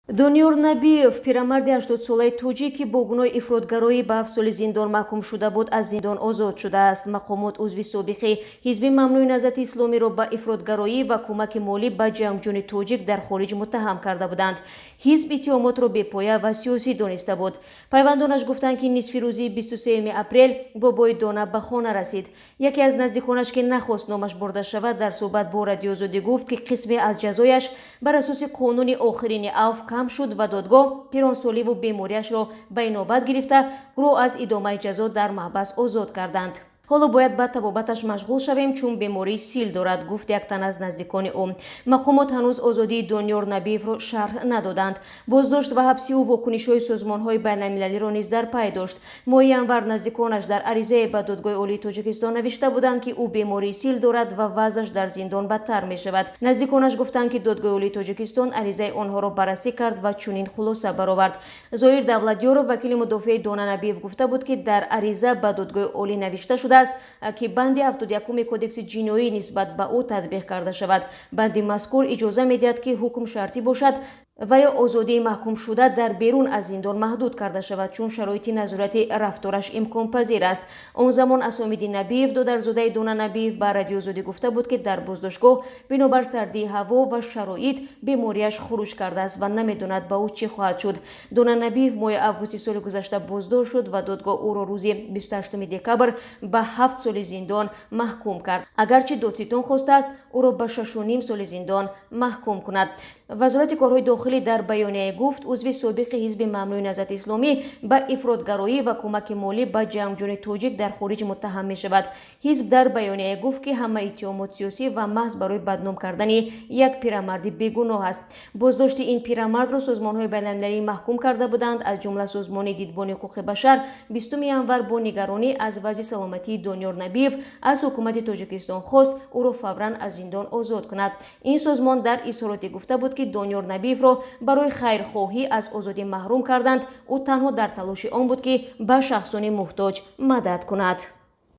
дониёр набиев пирамарди 80 солаи тоҷик ки бо гуноҳи ифротгароӣ ба 7 соли зиндон маҳкум шуда буд аз зиндон озод шудааст. мақомот узви собиқи ҳизби мамнӯи назати исломиро ба ифротгароӣ ва кӯмаки молӣ ба ҷангҷӯни тоҷик дар хориҷ муттаҳам карда буданд. ҳизб иттиҳомотро бепоя ва сиёсӣ дониста буд. пайвандонаш гуфтанд ки нисфи рӯзи 23 апрел бобои дона ба хона расид. яке аз наздиконаш ки нахост номаш бурда шавад дар суҳбат бо радиоозодӣ гуфт ки қисме аз ҷазояш бар асоси қонуни охирини авф кам шуд ва додгоҳ пиронсоливу бемориашро ба инобат гирифта ӯро аз идомаи ҷазо дар маҳбас озод карданд. ҳоло бояд ба табобаташ машғул шавем чун бемории сил дорад, гуфт як тан аз наздикони ӯ. мақомот ҳанӯз озодии дониёр набиевро шарҳ надоданд. боздошт ва ҳабси ӯ вокунишҳои созмонҳои байналмилалиро низ дар пай дошт. моҳи январ наздиконаш дар аризае ба додгоҳи олии тоҷикистон навишта буданд ки ӯ бемории сил дорад ва вазъаш дар зиндон бадтар мешавад. наздиконаш гуфтанд ки додгоҳи олии тоҷикистон аризаи онҳоро баррасӣ кард ва чунин хулоса баровард. зоир давладёров вакили мудофиаи дона набиев гуфта буд ки дар ариза ба додгоҳи олӣ навишта шудааст ки банди 71 кодекси ҷиноӣ нисбат ба ӯ татбиқ карда шавад. банди мазкур иҷоза медиҳад ки ҳукм шартӣ бошад ва ё озодии маҳкум шуда дар берун аз зиндон маҳдуд карда шавад чун шароити назорати рафтораш имконпазир аст. он замон асомиди набиев додарзодаи дона набиев ба радиоозодӣ гуфта буд ки дар боздоштгоҳ бинобар сардии ҳаво ва шароит бемориаш хуруҷ кардааст ва намедонад ба ӯ чӣ хоҳад шуд. дона набиев моҳи августи соли гузашта боздошт шуд ва додгоҳ ӯро рӯзи 28 декабр ба 7 соли зиндон маҳкум кард. агарчи додситон хостааст ӯро ба 6.5 соли зиндон маҳкум кунад. вазорати корҳои дохилӣ дар баёние гуфт узви собиқи ҳизби мамнӯи назати исломӣ ба ифротгароӣ ва кӯмаки молӣ ба ҷангҷӯни тоҷик дар хориҷ муттаҳам мешавад. ҳизб дар баёние гуфт ки ҳама иттиҳомот сиёсӣ ва маҳз барои бадном кардани як пирамарди бегуноҳ аст. боздошти ин пирамардро созмонҳои байналмилалӣ маҳкум карда буданд, аз ҷумла созмони дидбони ҳуқуқи башар 20 январ бо нигаронӣ аз вазъи саломатии дониёр набиев аз ҳукумати тоҷикистон хост ӯро фавран аз зиндон озод кунад. ин созмон дар изҳороте гуфта буд ки дониёр набиевро барои хайрхоҳӣ аз озодӣ маҳрум карданд. ӯ танҳо дар талоши он буд ки ба шахсони муҳтоҷ мадад кунад.